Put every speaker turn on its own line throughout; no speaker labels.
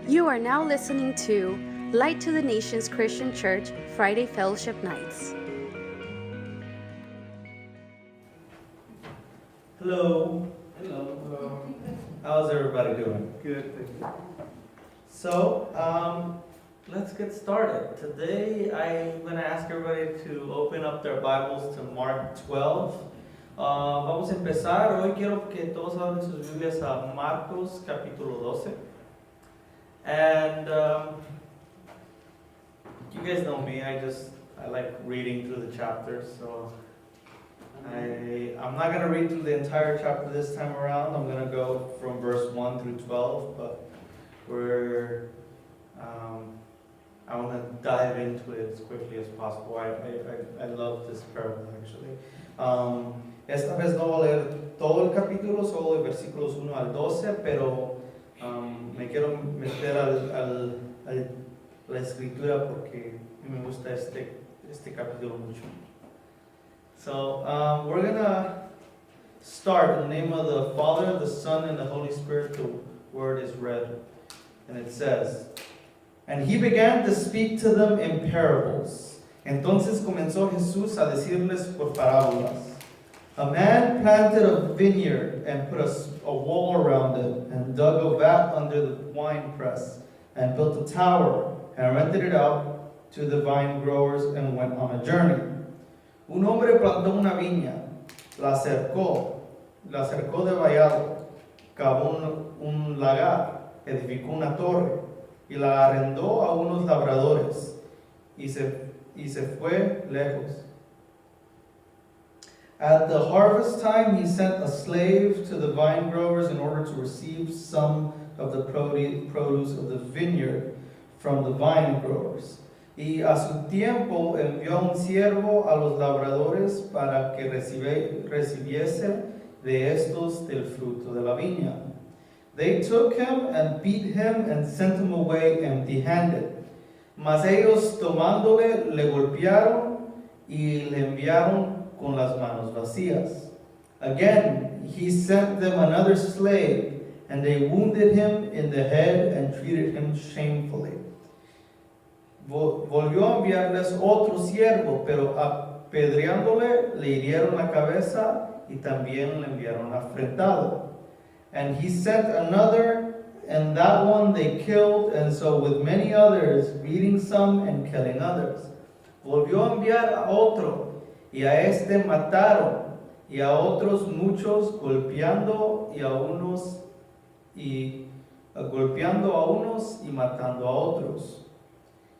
You are now listening to Light to the Nations Christian Church Friday Fellowship Nights.
Hello.
Hello.
How's everybody doing?
Good, thank you.
So, let's get started. Today, I'm going to ask everybody to open up their Bibles to Mark 12. Vamos a empezar. Hoy quiero que todos abran sus Biblias a Marcos capítulo 12. And you guys know me. I like reading through the chapters. So I'm not going to read through the entire chapter this time around. I'm going to go from verse 1 through 12, but I want to dive into it as quickly as possible. I love this parable, actually. Esta vez no voy a leer todo el capítulo, solo de versículos 1 al 12, pero me quiero meter a la escritura porque me gusta este capítulo mucho. So, we're going to start in the name of the Father, the Son, and the Holy Spirit. The word is read. And it says, "And he began to speak to them in parables. Entonces comenzó Jesús a decirles por parábolas. A man planted a vineyard and put a wall around it, and dug a vat under the winepress, and built a tower, and rented it out to the vine growers, and went on a journey. Un hombre plantó una viña, la cercó de vallado, cavó un lagar, edificó una torre, y la arrendó a unos labradores, y se fue lejos. At the harvest time, he sent a slave to the vine growers in order to receive some of the produce of the vineyard from the vine growers. Y a su tiempo envió un siervo a los labradores para que recibiese de estos del fruto de la viña. They took him and beat him and sent him away empty-handed. Mas ellos tomándole le golpearon y le enviaron con las manos vacías. Again, he sent them another slave, and they wounded him in the head and treated him shamefully. Volvió a enviarles otro siervo, pero apedreándole le hirieron la cabeza y también le enviaron afrentado. And he sent another, and that one they killed, and so with many others, beating some and killing others. Volvió a enviar a otro, y a este mataron, y a otros muchos golpeando a unos y matando a otros.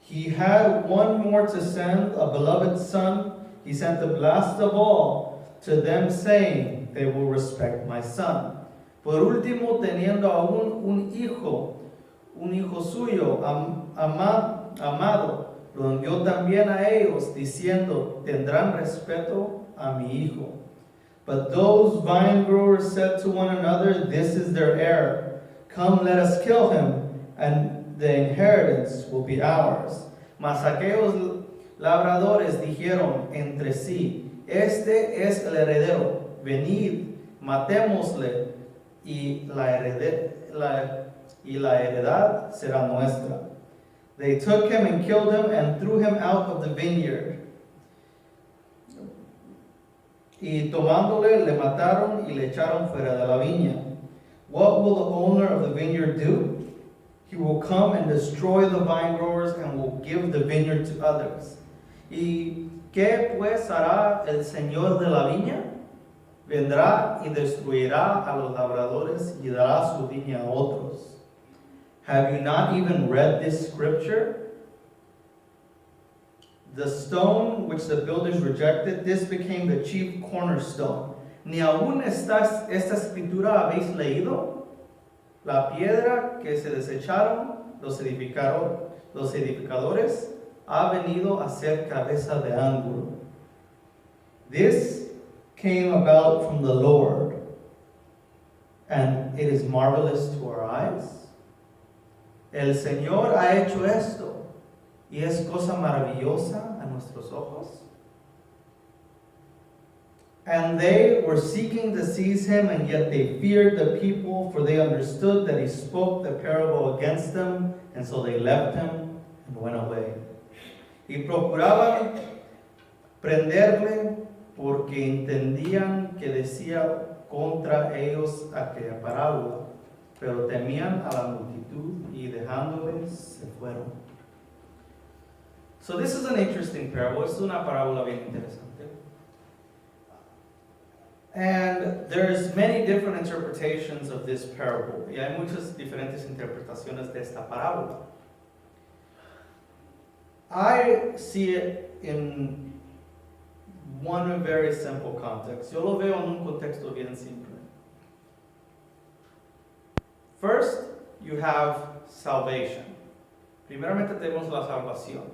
He had one more to send, a beloved son. He sent the last of all to them, saying, they will respect my son. Por último, teniendo aún un hijo suyo amado, lo envió también a ellos, diciendo, tendrán respeto a mi hijo. But those vine growers said to one another, this is their heir. Come, let us kill him, and the inheritance will be ours. Mas aquellos labradores dijeron entre sí, este es el heredero, venid, matémosle, y la heredad será nuestra. They took him and killed him and threw him out of the vineyard. Y tomándole, le mataron y le echaron fuera de la viña. What will the owner of the vineyard do? He will come and destroy the vine growers and will give the vineyard to others. ¿Y qué pues hará el Señor de la viña? Vendrá y destruirá a los labradores y dará su viña a otros. Have you not even read this scripture? The stone which the builders rejected, this became the chief cornerstone. ¿Ni aún esta escritura habéis leído? La piedra que se desecharon los edificadores ha venido a ser cabeza de ángulo. This came about from the Lord, and it is marvelous to our eyes. El Señor ha hecho esto, y es cosa maravillosa a nuestros ojos. And they were seeking to seize him, and yet they feared the people, for they understood that he spoke the parable against them, and so they left him and went away. Y procuraban prenderle porque entendían que decía contra ellos aquella parábola, pero temían a la multitud y dejándoles se fueron. So this is an interesting parable. Es una parábola bien interesante. And there's many different interpretations of this parable. Y hay muchas diferentes interpretaciones de esta parábola. I see it in one very simple context. Yo lo veo en un contexto bien simple. First, you have salvation. Primeramente tenemos la salvación.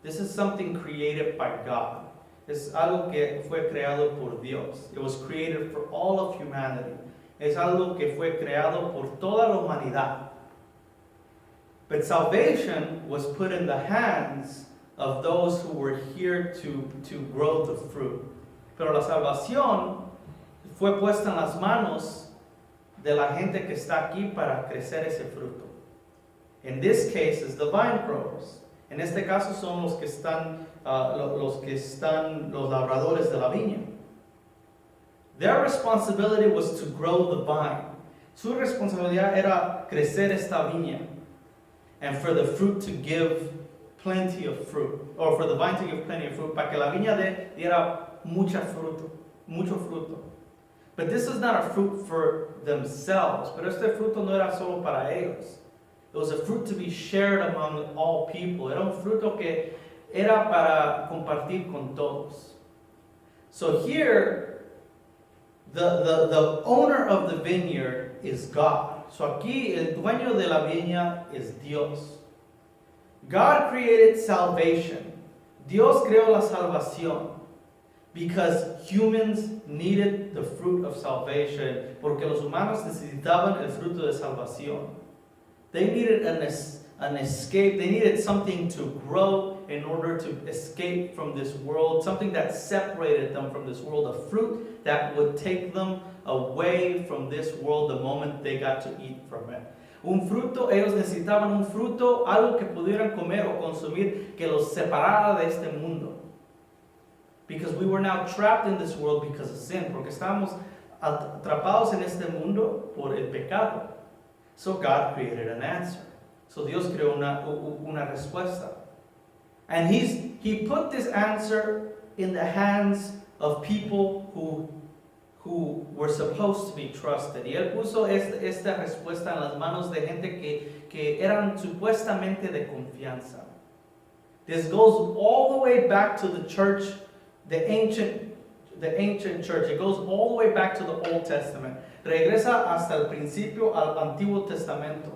This is something created by God. Es algo que fue creado por Dios. It was created for all of humanity. Es algo que fue creado por toda la humanidad. But salvation was put in the hands of those who were here to grow the fruit. Pero la salvación fue puesta en las manos de la gente que está aquí para crecer ese fruto. In this case, it's the vine growers. En este caso son los que están los labradores de la viña. Their responsibility was to grow the vine. Su responsabilidad era crecer esta viña, and for the fruit to give plenty of fruit, or for the vine to give plenty of fruit, para que la viña diera mucho fruto. But this is not a fruit for themselves. Pero este fruto no era solo para ellos. It was a fruit to be shared among all people. Era un fruto que era para compartir con todos. So here, the owner of the vineyard is God. So aquí el dueño de la viña es Dios. God created salvation. Dios creó la salvación because humans needed the fruit of salvation. Porque los humanos necesitaban el fruto de salvación. They needed an escape. They needed something to grow in order to escape from this world, something that separated them from this world, a fruit that would take them away from this world the moment they got to eat from it. Un fruto, ellos necesitaban un fruto, algo que pudieran comer o consumir que los separara de este mundo. Because we were now trapped in this world because of sin, porque estábamos atrapados en este mundo por el pecado. So God created an answer. So Dios creó una respuesta. And he put this answer in the hands of people who were supposed to be trusted. Y él puso esta respuesta en las manos de gente que eran supuestamente de confianza. This goes all the way back to the church, the ancient church. It goes all the way back to the Old Testament. Regresa hasta el principio al Antiguo Testamento.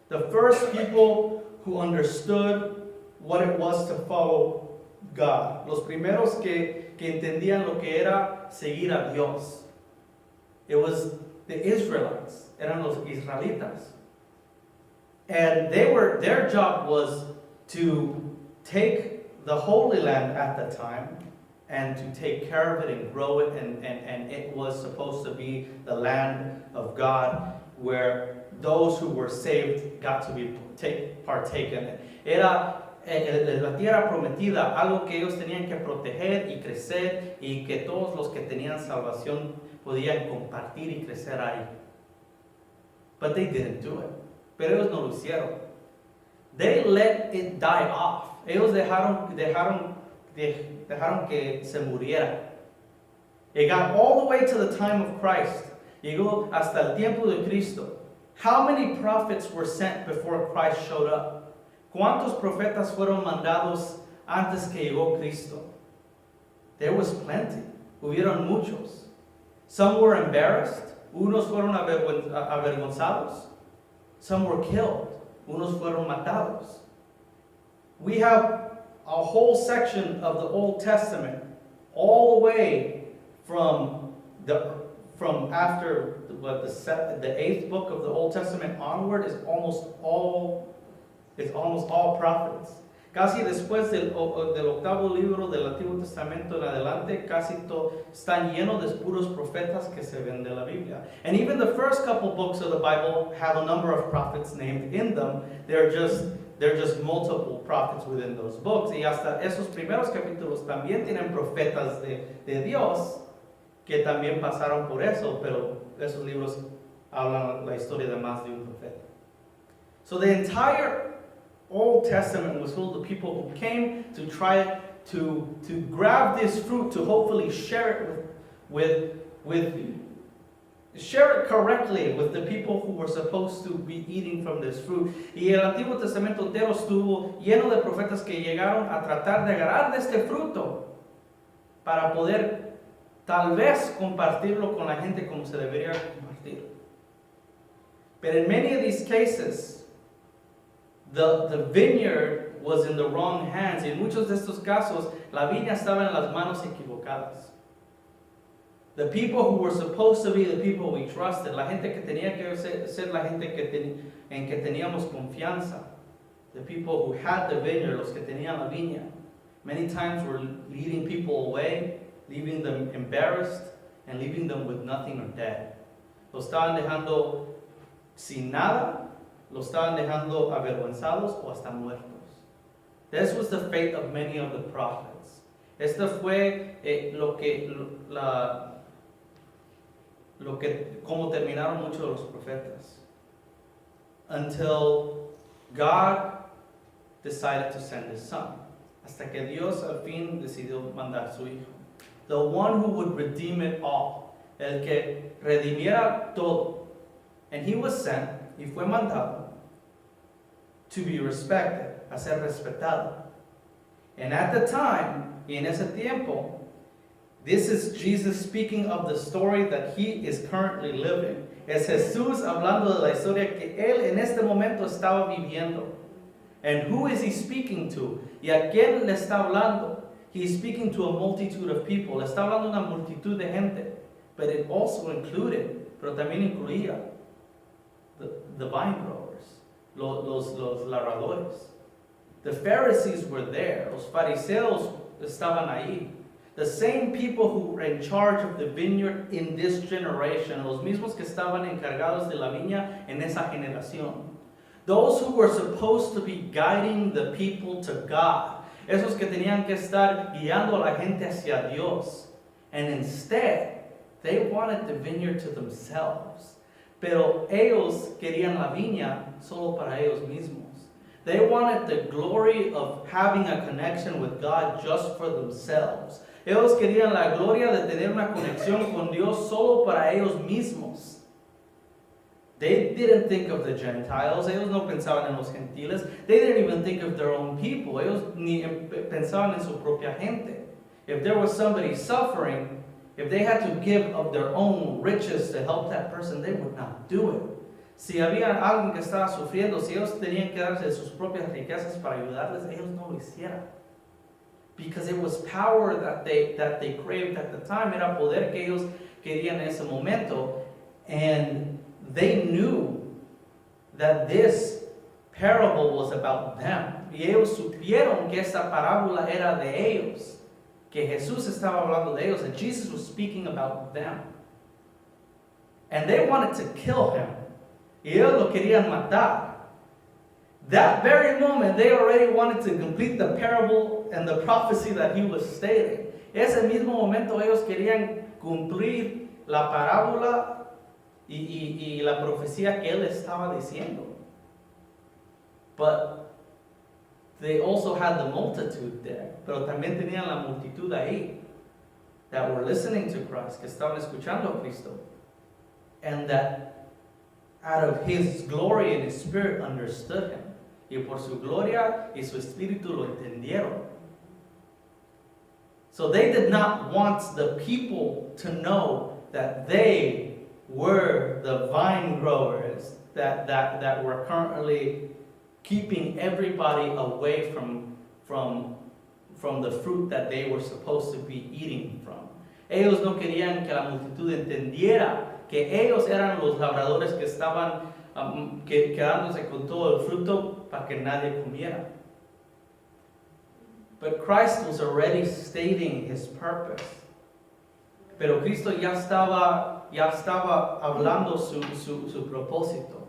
The first people who understood what it was to follow God. Los primeros que entendían lo que era seguir a Dios. It was the Israelites. Eran los israelitas. And their job was to take the Holy Land at the time and to take care of it and grow it, and it was supposed to be the land of God where those who were saved got to partake in it. Era la tierra prometida, algo que ellos tenían que proteger y crecer, y que todos los que tenían salvación podían compartir y crecer ahí. But they didn't do it. Pero ellos no lo hicieron. They let it die off. Ellos dejaron que se muriera. It got all the way to the time of Christ. Llegó hasta el tiempo de Cristo. How many prophets were sent before Christ showed up? ¿Cuántos profetas fueron mandados antes que llegó Cristo? There was plenty. Hubieron muchos. Some were embarrassed. Unos fueron avergonzados. Some were killed. Unos fueron matados. We have a whole section of the Old Testament, all the way from after the 8th book of the Old Testament onward is almost all prophets. Casi después del octavo libro del Antiguo Testamento en adelante, casi están llenos de puros profetas que se ven de la Biblia. And even the first couple books of the Bible have a number of prophets named in them. They're just multiple prophets within those books. Y hasta esos primeros capítulos también tienen profetas de Dios que también pasaron por eso, pero esos libros hablan la historia de más de un profeta. So the entire Old Testament was filled with people who came to try to grab this fruit, to hopefully share it share it correctly with the people who were supposed to be eating from this fruit. Y el Antiguo Testamento entero estuvo lleno de profetas que llegaron a tratar de agarrar de este fruto para poder tal vez compartirlo con la gente como se debería compartir. But in many of these cases, the vineyard was in the wrong hands. Y en muchos de estos casos, la viña estaba en las manos equivocadas. The people who were supposed to be the people we trusted, la gente que tenía que ser la gente en que teníamos confianza, the people who had the vineyard, los que tenían la viña, many times were leading people away, leaving them embarrassed, and leaving them with nothing or dead. Los estaban dejando sin nada, los estaban dejando avergonzados o hasta muertos. This was the fate of many of the prophets. Esto fue como terminaron muchos de los profetas. Until God decided to send His Son. Hasta que Dios al fin decidió mandar su Hijo. The one who would redeem it all. El que redimiera todo. And He was sent, y fue mandado, to be respected, a ser respetado. And at the time, y en ese tiempo, this is Jesus speaking of the story that He is currently living. Es Jesús hablando de la historia que Él en este momento estaba viviendo. And who is He speaking to? ¿Y a quién le está hablando? He's speaking to a multitude of people. Le está hablando a una multitud de gente. But it also included, pero también incluía, the vine growers, los labradores. The Pharisees were there. Los fariseos estaban ahí. The same people who were in charge of the vineyard in this generation. Los mismos que estaban encargados de la viña en esa generación. Those who were supposed to be guiding the people to God. Esos que tenían que estar guiando a la gente hacia Dios. And instead, they wanted the vineyard to themselves. Pero ellos querían la viña solo para ellos mismos. They wanted the glory of having a connection with God just for themselves. Ellos querían la gloria de tener una conexión con Dios solo para ellos mismos. They didn't think of the Gentiles. Ellos no pensaban en los gentiles. They didn't even think of their own people. Ellos ni pensaban en su propia gente. If there was somebody suffering, if they had to give of their own riches to help that person, they would not do it. Si había alguien que estaba sufriendo, si ellos tenían que darse de sus propias riquezas para ayudarles, ellos no lo hicieran. Because it was power that they craved at the time. Era poder que ellos querían en ese momento. And they knew that this parable was about them. Y ellos supieron que esa parábola era de ellos. Que Jesús estaba hablando de ellos. And Jesus was speaking about them. And they wanted to kill Him. Y ellos lo querían matar. That very moment, they already wanted to complete the parable and the prophecy that He was stating. Ese mismo momento ellos querían cumplir la parábola y la profecía que Él estaba diciendo. But they also had the multitude there. Pero también tenían la multitud ahí that were listening to Christ, que estaban escuchando a Cristo. And that out of His glory and His Spirit understood Him. Y por su gloria y su espíritu lo entendieron. So they did not want the people to know that they were the vine growers that were currently keeping everybody away from the fruit that they were supposed to be eating from. Ellos no querían que la multitud entendiera que ellos eran los labradores que estaban quedándose con todo el fruto para que nadie comiera. But Christ was already stating his purpose. Pero Cristo ya estaba hablando su propósito.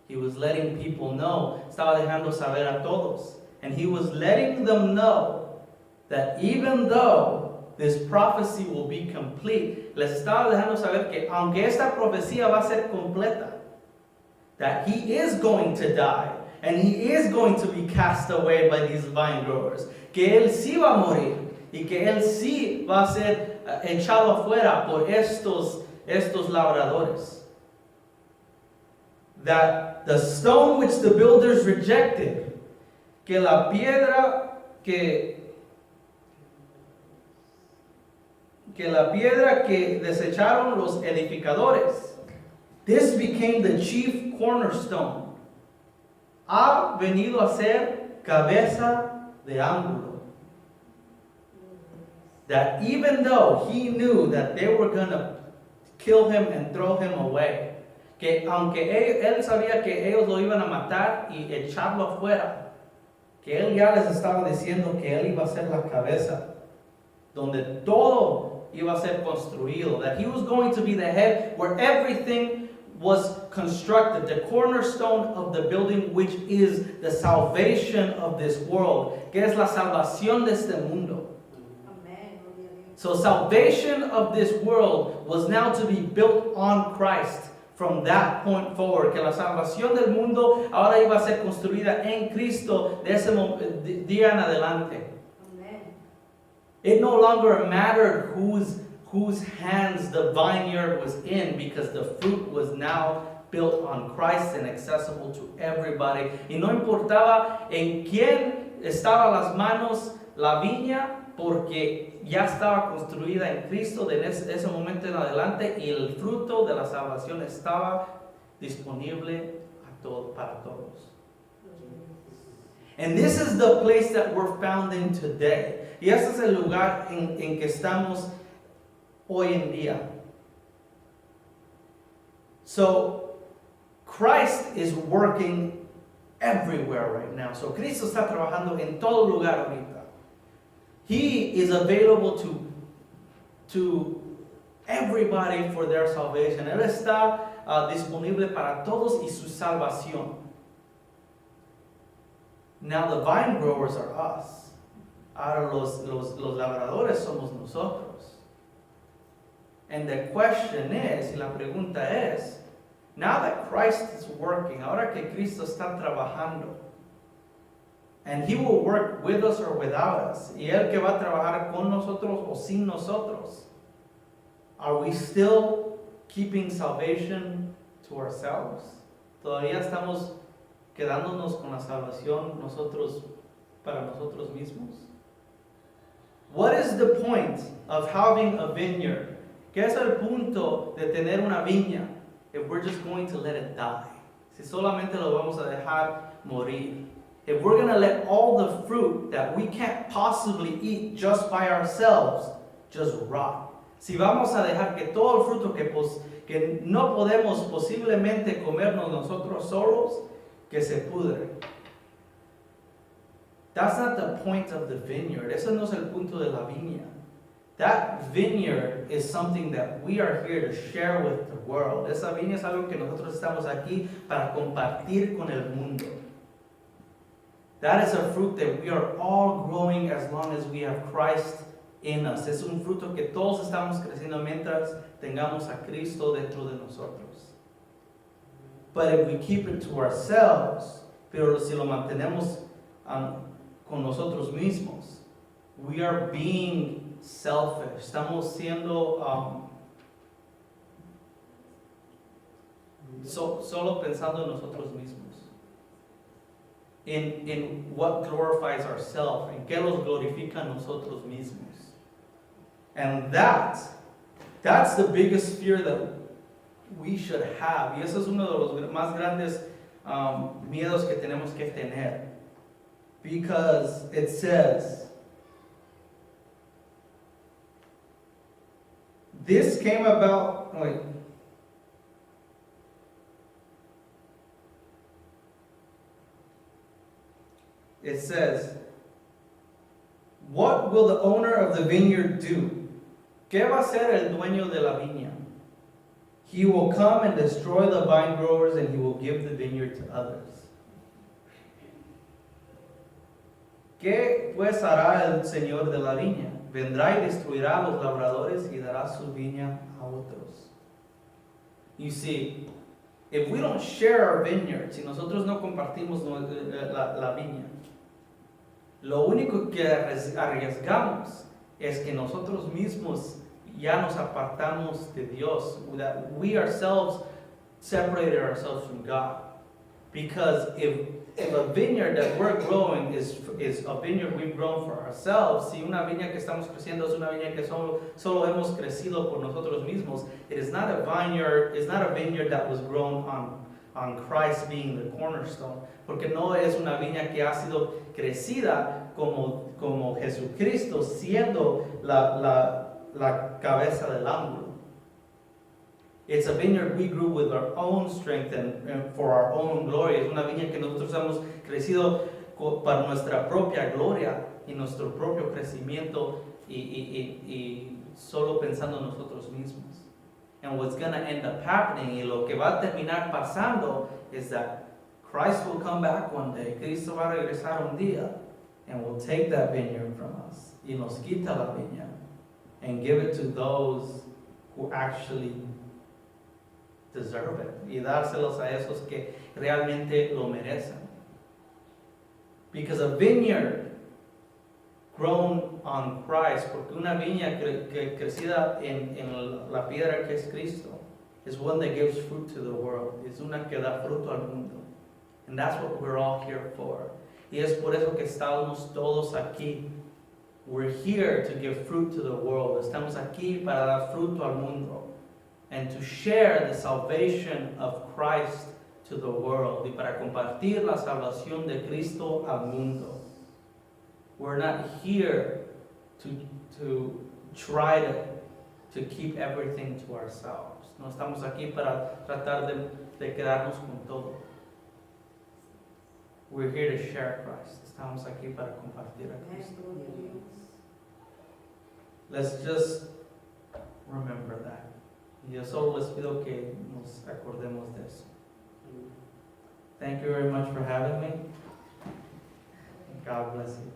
He was letting people know, estaba dejando saber a todos. And he was letting them know that even though this prophecy will be complete, les estaba dejando saber que aunque esta profecía va a ser completa, that he is going to die, and he is going to be cast away by these vine growers, que él sí va a morir, y que él sí va a ser echado afuera por estos labradores. That the stone which the builders rejected, que la piedra que desecharon los edificadores, this became the chief cornerstone. Ha venido a ser cabeza de ángulo. That even though he knew that they were going to kill him and throw him away, que aunque él sabía que ellos lo iban a matar y echarlo afuera, que él ya les estaba diciendo que él iba a ser la cabeza, donde todo iba a ser construido, that he was going to be the head where everything was constructed, the cornerstone of the building, which is the salvation of this world, que es la salvación de este mundo. So salvation of this world was now to be built on Christ from that point forward. Que la salvación del mundo ahora iba a ser construida en Cristo de ese día en adelante. Amen. It no longer mattered whose hands the vineyard was in, because the fruit was now built on Christ and accessible to everybody. Y no importaba en quién estaba las manos la viña, porque ya estaba construida en Cristo de ese momento en adelante, y el fruto de la salvación estaba disponible para todos. And this is the place that we're found in today. Y este es el lugar en que estamos hoy en día. So Christ is working everywhere right now. So Cristo está trabajando en todo lugar ahorita. He is available to everybody for their salvation. Él está disponible para todos y su salvación. Now the vine growers are us. Ahora los labradores somos nosotros. And the question is, y la pregunta es, now that Christ is working, ahora que Cristo está trabajando, and he will work with us or without us, y él que va a trabajar con nosotros o sin nosotros, are we still keeping salvation to ourselves? ¿Todavía estamos quedándonos con la salvación para nosotros mismos? What is the point of having a vineyard? ¿Qué es el punto de tener una viña if we're just going to let it die? Si solamente lo vamos a dejar morir. If we're going to let all the fruit that we can't possibly eat just by ourselves just rot. Si vamos a dejar que todo el fruto que no podemos posiblemente comernos nosotros solos, que se pudre. That's not the point of the vineyard. Ese no es el punto de la viña. That vineyard is something that we are here to share with the world. Esa viña es algo que nosotros estamos aquí para compartir con el mundo. That is a fruit that we are all growing as long as we have Christ in us. Es un fruto que todos estamos creciendo mientras tengamos a Cristo dentro de nosotros. But if we keep it to ourselves, pero si lo mantenemos con nosotros mismos, we are being selfish. Estamos siendo solo pensando en nosotros mismos. In what glorifies ourselves, en qué los glorifica a nosotros mismos. And that's the biggest fear that we should have. Y eso es uno de los más grandes miedos que tenemos que tener. Because it says, this came about, it says, What will the owner of the vineyard do? ¿Qué va a hacer el dueño de la viña? He will come and destroy the vine growers, and he will give the vineyard to others. ¿Qué pues hará el señor de la viña? Vendrá y destruirá a los labradores y dará su viña a otros. You see, if we don't share our vineyard, si nosotros no compartimos la viña, lo único que arriesgamos es que nosotros mismos ya nos apartamos de Dios, that we ourselves separated ourselves from God. Because if a vineyard that we're growing is a vineyard we've grown for ourselves, si una viña que estamos creciendo es una viña que solo hemos crecido por nosotros mismos, it is not a vineyard, it's not a vineyard that was grown on Christ being the cornerstone, porque no es una viña que ha sido crecida como Jesucristo siendo la cabeza del ángulo. It's a vineyard we grew with our own strength and for our own glory. Es una viña que nosotros hemos crecido para nuestra propia gloria y nuestro propio crecimiento y solo pensando en nosotros mismos. And what's going to end up happening, y lo que va a terminar pasando, is that Christ will come back one day. Cristo va a regresar un día and will take that vineyard from us. Y nos quita la viña and give it to those who actually deserve it, y dárselos a esos que realmente lo merecen. Because a vineyard grown on Christ, porque una viña crecida en la piedra que es Cristo, is one that gives fruit to the world. Es una que da fruto al mundo. And that's what we're all here for. Y es por eso que estamos todos aquí. We're here to give fruit to the world. Estamos aquí para dar fruto al mundo. And to share the salvation of Christ to the world. Y para compartir la salvación de Cristo al mundo. We're not here to try to keep everything to ourselves. No estamos aquí para tratar de quedarnos con todo. We're here to share Christ. Estamos aquí para compartir a Cristo. Let's just remember that. Y yo solo les pido que nos acordemos de eso. Thank you very much for having me. God bless you.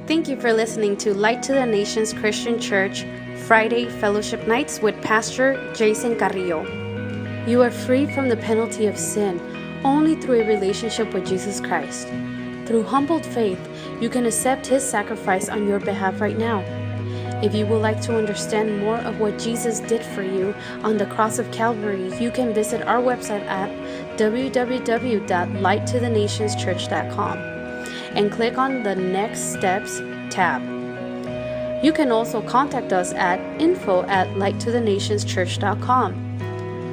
Thank you for listening to Light to the Nations Christian Church Friday Fellowship Nights with Pastor Jason Carrillo. You are free from the penalty of sin only through a relationship with Jesus Christ. Through humbled faith, you can accept His sacrifice on your behalf right now. If you would like to understand more of what Jesus did for you on the cross of Calvary, you can visit our website at www.lighttothenationschurch.com and click on the Next Steps tab. You can also contact us at info@lighttothenationschurch.com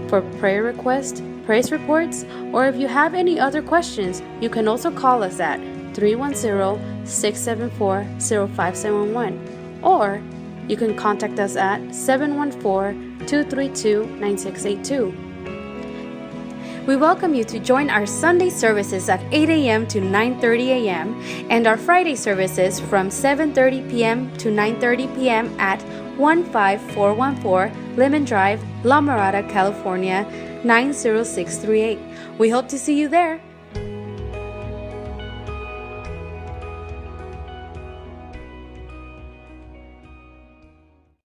for prayer requests, praise reports, or if you have any other questions, you can also call us at 310-674-0571, or you can contact us at 714-232-9682. We welcome you to join our Sunday services at 8 a.m. to 9:30 a.m. and our Friday services from 7:30 p.m. to 9:30 p.m. at 15414 Lemon Drive, La Mirada, California, 90638. We hope to see you there.